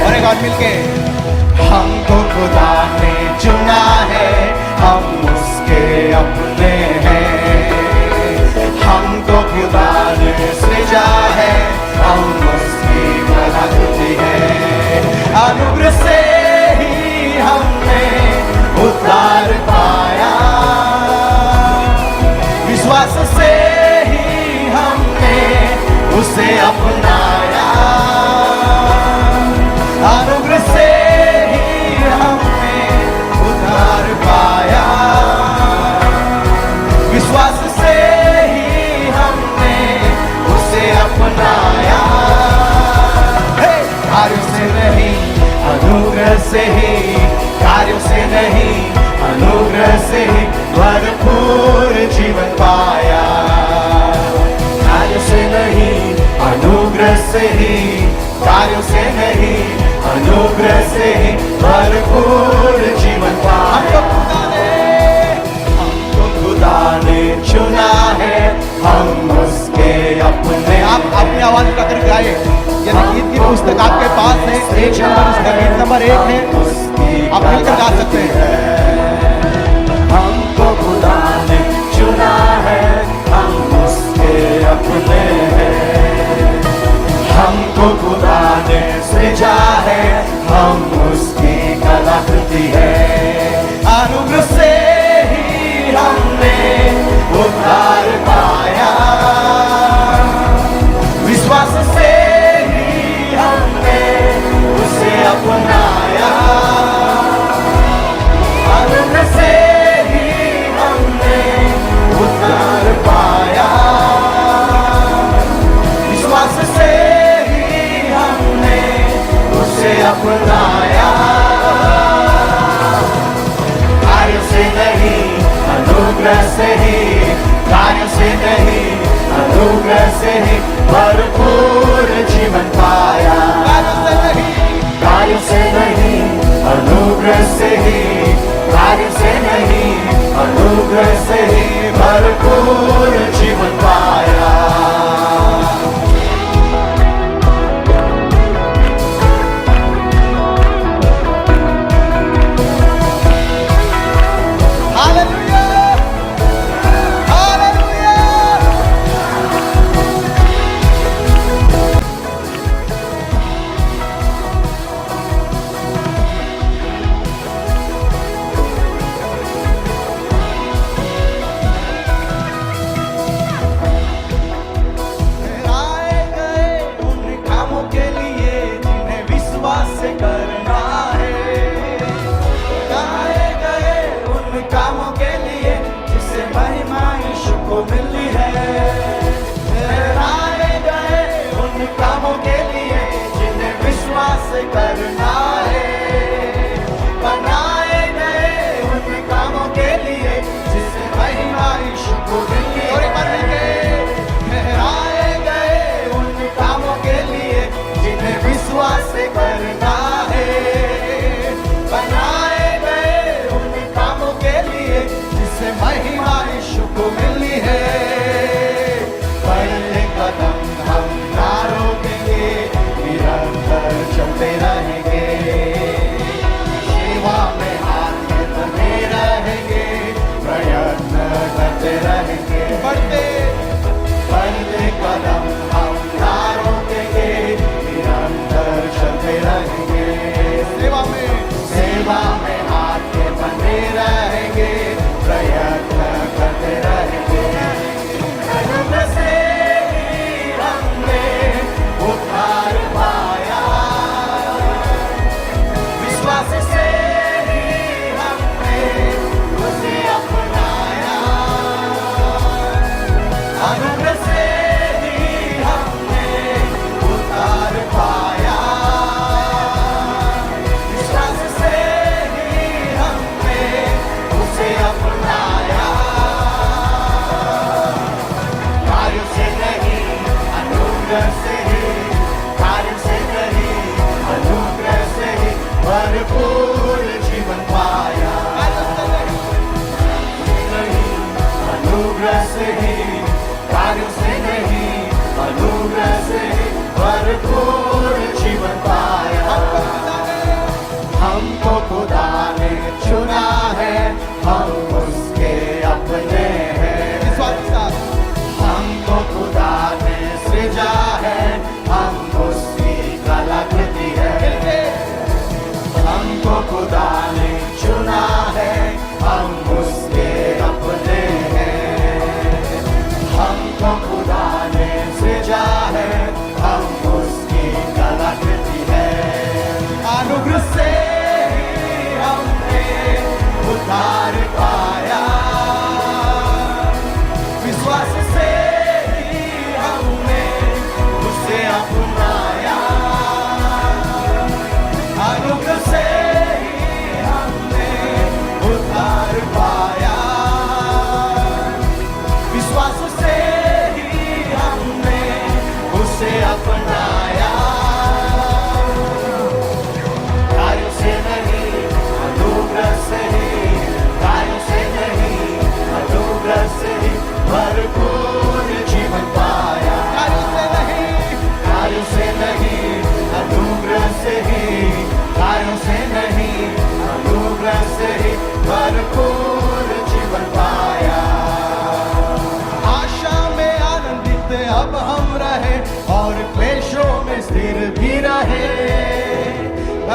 और एक बार मिलके, हमको खुदा ने चुना है, हम उसके अपने हैं। हमको खुदा ने सृजा है, हम उसकी कलाकृति है। अनुग्रह से ही हमने उद्धार पाया, विश्वास से ही हमने उसे अपनाया। अनुग्रह से ही हमने उद्धार पाया, विश्वास से ही हमने उसे अपनाया। कार्यों से नहीं, अनुग्रह से ही, कार्यों से नहीं, अनुग्रह से ही भरपूर जीवन पाया। कार्यों से नहीं, अनुग्रह से ही, कार्यों से नहीं, अनुग्रह से ही भरपूर जीवन पाया। हमको खुदा ने चुना है, हम उसके अपने। आप अपनी आवाज उठाकर गाए। यदि गीत की पुस्तक आपके पास है, एक नंबर उसका गीत नंबर 1 है, आप मिलकर गा सकते हैं। हमको खुदा ने चुना है, हम उसके अपने हैं। हमको खुदा ने सृजा है, हम उसकी कलाकृति है। अनुग्रह से ही हमने उद्धार पाया, विश्वास से ही हमने उसे अपनाया। अनुग्रह से ही हमने उद्धार पाया, विश्वास से ही हमने उसे अपनाया। कार्य से नहीं, अनुग्रह से ही, कार्य से नहीं, अनुग्रह से ही भरपूर जीवन पाया। कार्य से नहीं, अनुग्रह से ही, कार्य से नहीं, अनुग्रह से ही भरपूर जीवन पाया। करना है, बनाए गए उन कामों के लिए जिससे महिमा यीशु को मिली है। और एक बार मिलके, ठहराए गए उन कामों के लिए जिन्हें विश्वास करना है, बनाए गए उन कामों के लिए जिससे महिमा यीशु को मिली है। पहले कदम हम ना रोकेंगे, निरंतर चलते रहेंगे।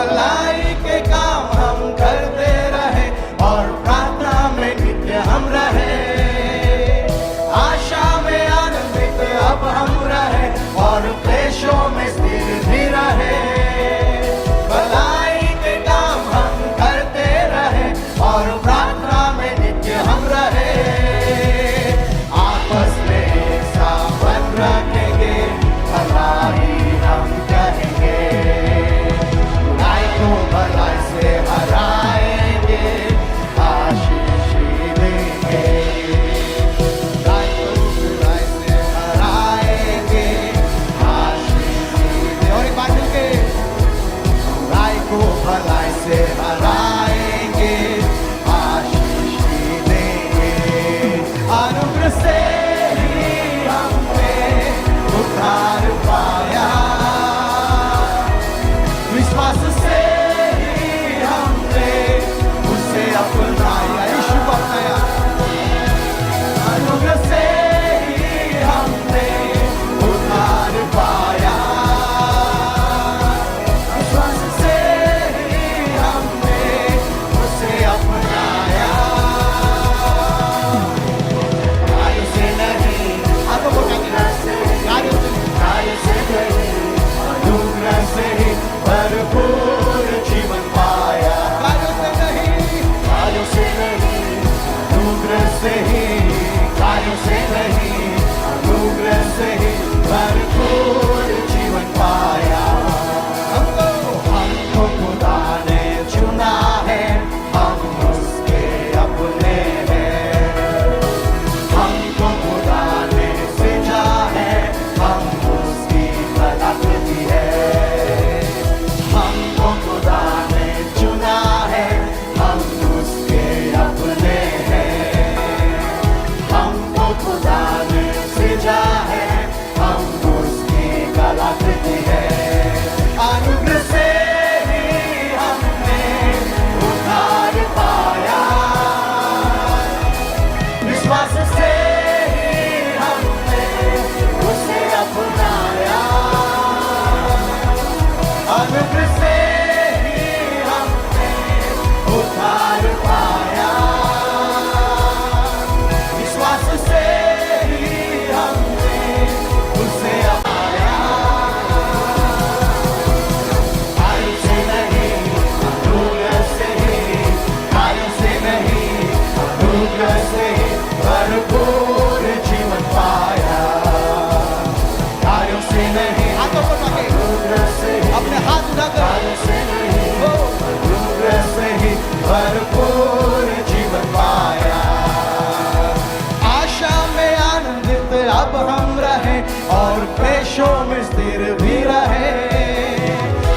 भलाई के काम हम करते रहे और प्रार्थना में नित्य हम रहे, आशा में आनंदित अब हम रहे और क्लेशों में स्थिर भी रहे। भलाई के काम हम करते रहे और प्रार्थना में नित्य हम रहे, आपस में सावन रखेंगे, भलाई हम कहेंगे, बुराई को भलाई से हराएंगे, आशीष देंगे, बुराई को बुराई से हराएंगे, आशीष देंगे। और एक बात मिलके, बुराई को भलाई से हराएंगे, आशीष देंगे। अनुग्रह से ही हमने उद्धार पाया, विश्वास से ही हमने उसे अपनाया, यीशु को अपनाया। अनुग्रह से ही हमने उद्धार पाया, विश्वास से ही हमने उसे अपनाया। कार्यों से नहीं, आत्मा को कहना से, कार्यों से नहीं, अनुग्रह से ही भरपूर जीवन पाया। कार्यों से नहीं, अनुग्रह से ही, कार्यों से नहीं, अनुग्रह से ही भरपूर जीवन पाया। हमको खुदा ने चुना है, हम उसके अपने हैं, हमको खुदा ने सृजा है, हम उसकी कलाकृति है, हमको खुदा ने चुना है, हम उसके अपने हैं, हमको खुदा ने सृजा है, हम उसकी कलाकृति है। अनुग्रह से ही हमने उद्धार पाया, विश्वास से ही हमने उसे अपनाया। अनुग्रह से ही हमने उद्धार पाया, विश्वास से ही हमने उसे अपनाया। कार्यों से नहीं, अनुग्रह से ही, कार्यों से नहीं, अनुग्रह से ही भरपूर जीवन पाया। कार्यों से नहीं, हाथों को उठा के, अनुग्रह से ही, अपने हाथ उठाकर, कार्यों से नहीं, अनुग्रह से ही भरपूर जीवन पाया। आशा में आनंदित अब हम रहे और क्लेशों में स्थिर भी रहे,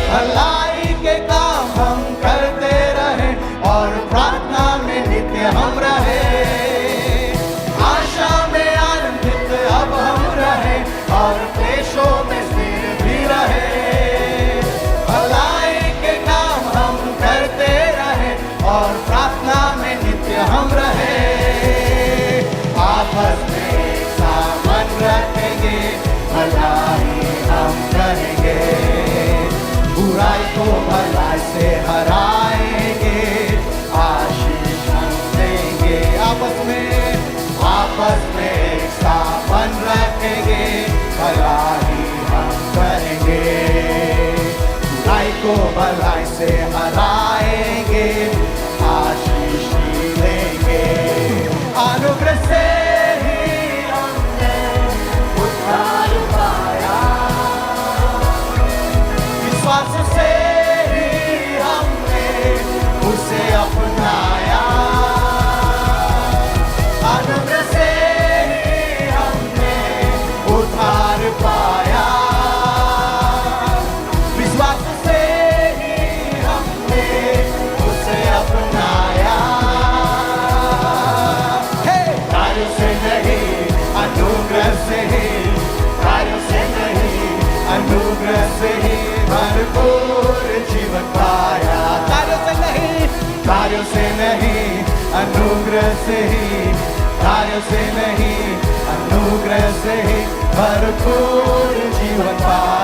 भलाई के काम हम करते रहे और प्रार्थना में नित्य हम रहे, आशा में आनंदित अब हम रहे और क्लेशों में स्थिर भी रहे, भलाई के काम हम करते रहे और प्रार्थना में नित्य हम रहे, आपस में सामन रखेंगे, भलाई हम कहेंगे, बुराई को भलाई से हराएंगे, आशीष हम देंगे। आपस में सामन रखेंगे, भलाई हम कहेंगे, बुराई को भलाई से हराएंगे, आशीष देंगे। अनुग्रह से ही हमने उद्धार पाया, विश्वास से ही हमने उसे अपनाया। अनुग्रह से ही हमने उद्धार पाया, विश्वास से ही हमने उसे अपनाया। कार्यों से नहीं, अनुग्रह से ही, कार्यों से नहीं, अनुग्रह से ही भरपूर जीवन पाया। कार्यों से नहीं, कार्यों से नहीं, अनुग्रह से ही, कार्यों से नहीं, अनुग्रह से ही भरपूर जीवन पाया।